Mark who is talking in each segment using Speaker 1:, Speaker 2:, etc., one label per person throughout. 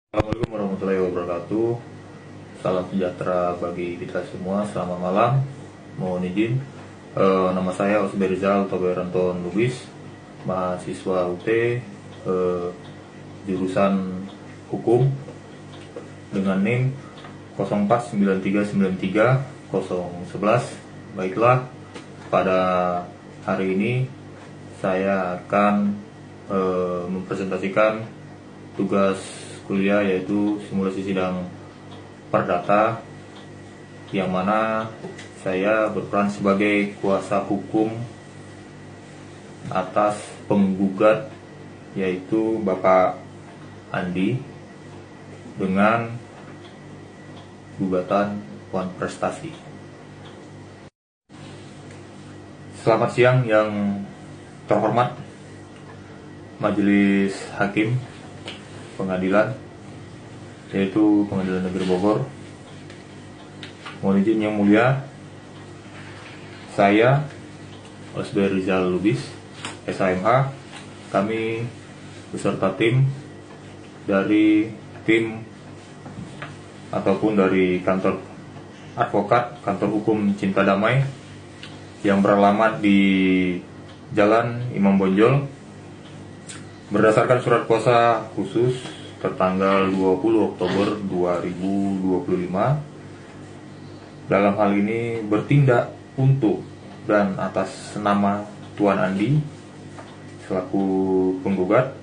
Speaker 1: Assalamualaikum warahmatullahi wabarakatuh. Salam sejahtera bagi kita semua. Selamat malam. Mohon izin, nama saya Osber Rizal Toberanton Lubis, mahasiswa UT, jurusan Hukum, dengan NIM 0493930011. Baiklah, pada hari ini saya akan mempresentasikan tugas kuliah, yaitu simulasi sidang perdata, yang mana saya berperan sebagai kuasa hukum atas penggugat, yaitu Bapak Andi, dengan gugatan Wan Prestasi. Selamat siang yang terhormat Majelis Hakim Pengadilan, yaitu Pengadilan Negeri Bogor. Mohon izin yang mulia, saya Osber Rizal Lubis, SHMH, kami beserta tim dari ataupun dari kantor advokat, kantor hukum Cinta Damai, yang beralamat di Jalan Imam Bonjol, berdasarkan surat kuasa khusus tertanggal 20 Oktober 2025, dalam hal ini bertindak untuk dan atas nama Tuan Andi selaku penggugat,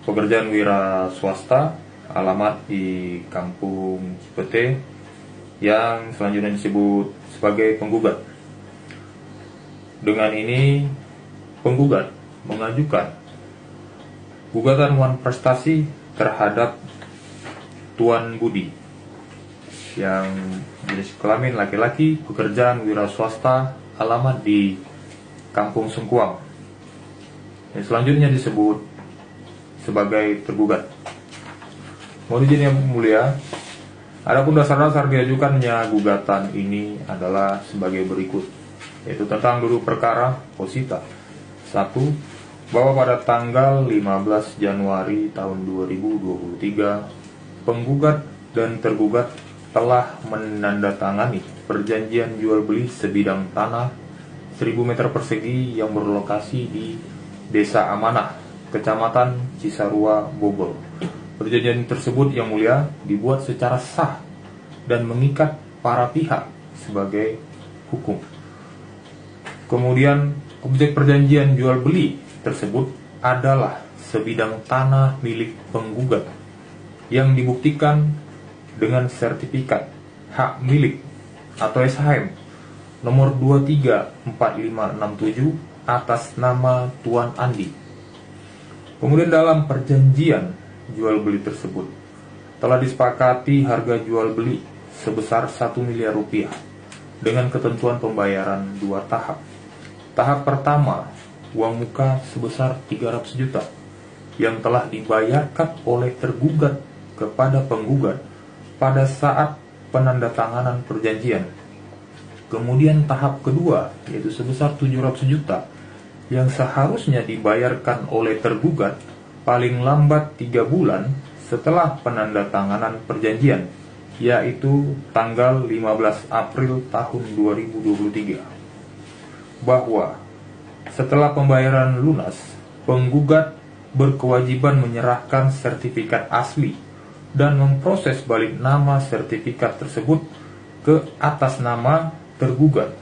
Speaker 1: pekerjaan wira swasta, alamat di Kampung Cipete, yang selanjutnya disebut sebagai penggugat. Dengan ini penggugat mengajukan gugatan Wan Prestasi terhadap Tuan Budi yang jenis kelamin laki-laki, pekerjaan wira swasta, alamat di Kampung Sengkuang, yang selanjutnya disebut sebagai tergugat. Mohon izin yang mulia, adapun dasar-dasar diajukannya gugatan ini adalah sebagai berikut, yaitu tentang duduk perkara posita. 1. Bahwa pada tanggal 15 Januari tahun 2023, penggugat dan tergugat telah menandatangani perjanjian jual beli sebidang tanah 1000 meter persegi yang berlokasi di Desa Amanah, Kecamatan Cisarua, Bogor. Perjanjian tersebut yang mulia dibuat secara sah dan mengikat para pihak sebagai hukum. Kemudian objek perjanjian jual beli tersebut adalah sebidang tanah milik penggugat yang dibuktikan dengan sertifikat hak milik atau SHM nomor 234567 atas nama Tuan Andi. Kemudian dalam perjanjian jual beli tersebut telah disepakati harga jual beli sebesar 1 miliar rupiah dengan ketentuan pembayaran 2 tahap. Tahap pertama, uang muka sebesar 300 juta yang telah dibayarkan oleh tergugat kepada penggugat pada saat penandatanganan perjanjian. Kemudian tahap kedua, yaitu sebesar 700 juta yang seharusnya dibayarkan oleh tergugat paling lambat 3 bulan setelah penandatanganan perjanjian, yaitu tanggal 15 April tahun 2023. Bahwa setelah pembayaran lunas, penggugat berkewajiban menyerahkan sertifikat asli dan memproses balik nama sertifikat tersebut ke atas nama tergugat.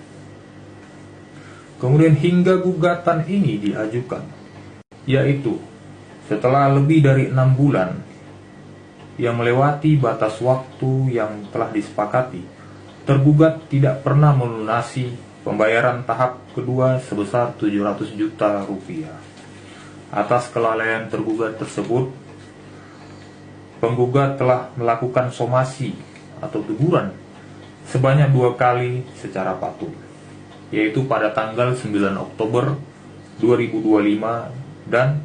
Speaker 1: Kemudian hingga gugatan ini diajukan, yaitu setelah lebih dari 6 bulan yang melewati batas waktu yang telah disepakati, tergugat tidak pernah melunasi pembayaran tahap kedua sebesar 700 juta rupiah. Atas kelalaian tergugat tersebut, penggugat telah melakukan somasi atau teguran sebanyak 2 kali secara patuh, yaitu pada tanggal 9 Oktober 2025 dan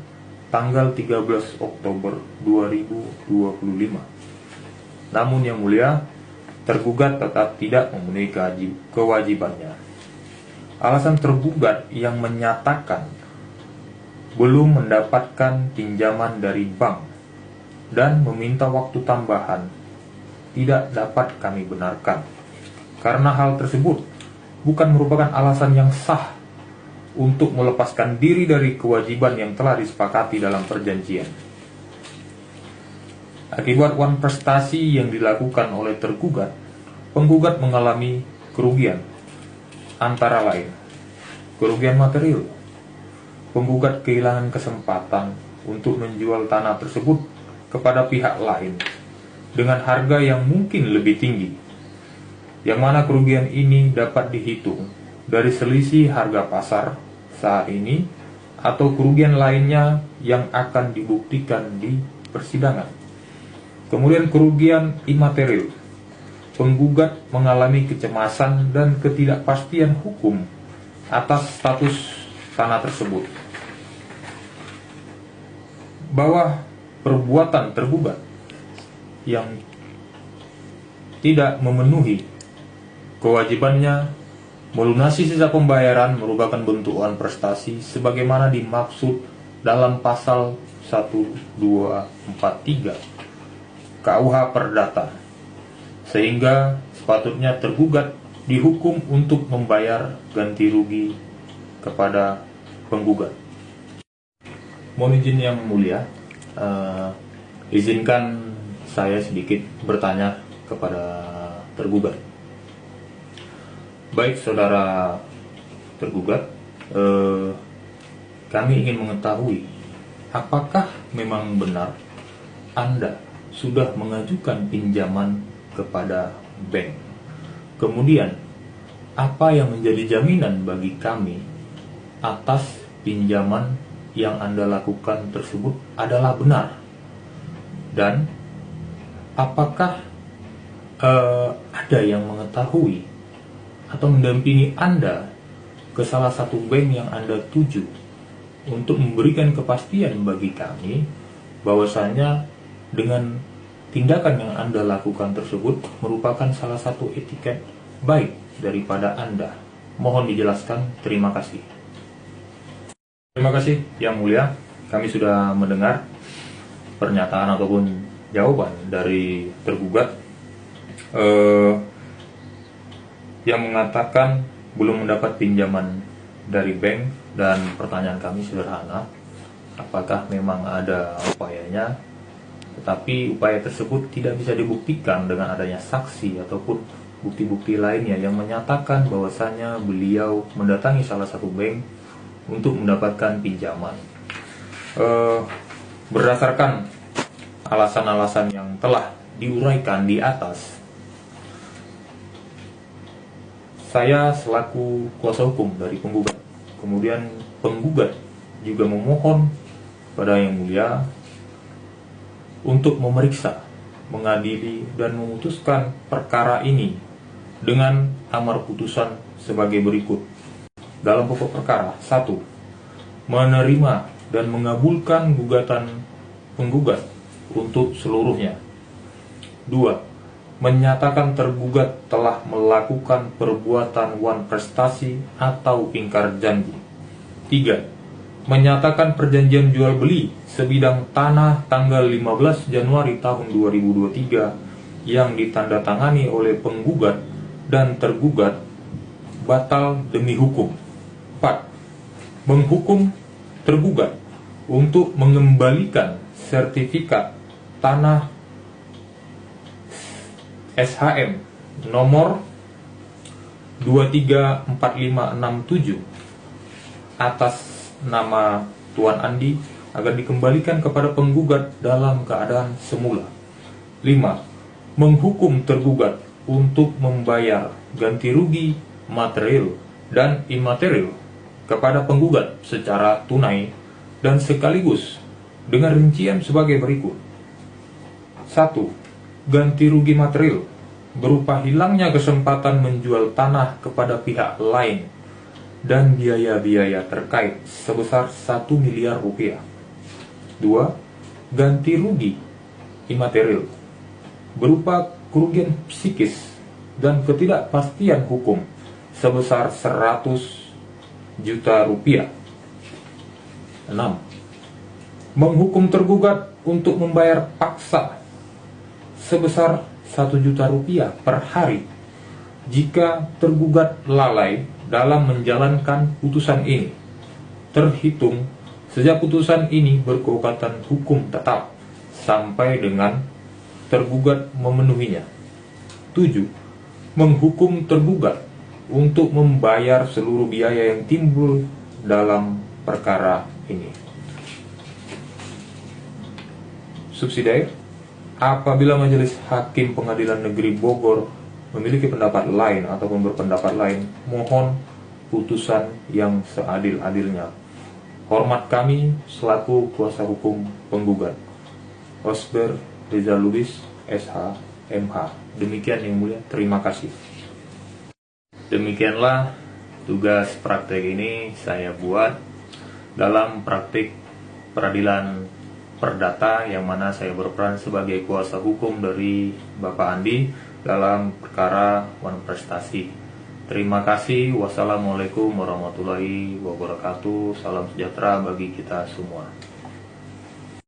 Speaker 1: tanggal 13 Oktober 2025. Namun yang mulia, tergugat tetap tidak memenuhi kewajibannya. Alasan tergugat yang menyatakan belum mendapatkan pinjaman dari bank dan meminta waktu tambahan tidak dapat kami benarkan, karena hal tersebut bukan merupakan alasan yang sah untuk melepaskan diri dari kewajiban yang telah disepakati dalam perjanjian. Akibat wan prestasi yang dilakukan oleh tergugat, penggugat mengalami kerugian, antara lain kerugian material. Penggugat kehilangan kesempatan untuk menjual tanah tersebut kepada pihak lain dengan harga yang mungkin lebih tinggi, yang mana kerugian ini dapat dihitung dari selisih harga pasar saat ini atau kerugian lainnya yang akan dibuktikan di persidangan. Kemudian kerugian imaterial. Penggugat mengalami kecemasan dan ketidakpastian hukum atas status tanah tersebut, bahwa perbuatan tergugat yang tidak memenuhi kewajibannya melunasi sisa pembayaran merupakan bentuk wan prestasi sebagaimana dimaksud dalam pasal 1243 KUH Perdata, sehingga sepatutnya tergugat dihukum untuk membayar ganti rugi kepada penggugat. Mohon izin yang mulia, izinkan saya sedikit bertanya kepada tergugat. Baik saudara tergugat, kami ingin mengetahui apakah memang benar Anda sudah mengajukan pinjaman kepada bank. Kemudian, apa yang menjadi jaminan bagi kami atas pinjaman yang Anda lakukan tersebut adalah benar? Dan apakah ada yang mengetahui atau mendampingi Anda ke salah satu bank yang Anda tuju untuk memberikan kepastian bagi kami bahwasanya dengan tindakan yang Anda lakukan tersebut merupakan salah satu etiket baik daripada Anda? Mohon dijelaskan. Terima kasih. Terima kasih yang mulia. Kami sudah mendengar pernyataan ataupun jawaban dari tergugat yang mengatakan belum mendapat pinjaman dari bank, dan pertanyaan kami sederhana, apakah memang ada upayanya, tetapi upaya tersebut tidak bisa dibuktikan dengan adanya saksi ataupun bukti-bukti lainnya yang menyatakan bahwasanya beliau mendatangi salah satu bank untuk mendapatkan pinjaman. Berdasarkan alasan-alasan yang telah diuraikan di atas, saya selaku kuasa hukum dari penggugat, kemudian penggugat juga memohon kepada yang mulia untuk memeriksa, mengadili, dan memutuskan perkara ini dengan amar putusan sebagai berikut. Dalam pokok perkara, 1. Menerima dan mengabulkan gugatan penggugat untuk seluruhnya. 2. Menyatakan tergugat telah melakukan perbuatan wan prestasi atau ingkar janji. 3. Menyatakan perjanjian jual beli sebidang tanah tanggal 15 Januari tahun 2023 yang ditandatangani oleh penggugat dan tergugat batal demi hukum. 4. Menghukum tergugat untuk mengembalikan sertifikat tanah SHM nomor 234567 atas nama Tuan Andi agar dikembalikan kepada penggugat dalam keadaan semula. 5. Menghukum tergugat untuk membayar ganti rugi material dan imaterial kepada penggugat secara tunai dan sekaligus dengan rincian sebagai berikut. 1. Ganti rugi material berupa hilangnya kesempatan menjual tanah kepada pihak lain dan biaya-biaya terkait sebesar 1 miliar rupiah. 2. Ganti rugi imaterial berupa kerugian psikis dan ketidakpastian hukum sebesar 100 juta rupiah. 6. Menghukum tergugat untuk membayar paksa sebesar 1 juta rupiah per hari jika tergugat lalai dalam menjalankan putusan ini, terhitung sejak putusan ini berkekuatan hukum tetap sampai dengan tergugat memenuhinya. 7. Menghukum tergugat untuk membayar seluruh biaya yang timbul dalam perkara ini. Subsidiar, apabila Majelis Hakim Pengadilan Negeri Bogor memiliki pendapat lain ataupun berpendapat lain, mohon putusan yang seadil-adilnya. Hormat kami selaku kuasa hukum penggugat. Osber Reza Lubis, SH, MH. Demikian yang mulia, terima kasih. Demikianlah tugas praktek ini saya buat dalam praktik peradilan perdata, yang mana saya berperan sebagai kuasa hukum dari Bapak Andi dalam perkara Wan Prestasi. Terima kasih. Wassalamualaikum warahmatullahi wabarakatuh. Salam sejahtera bagi kita semua.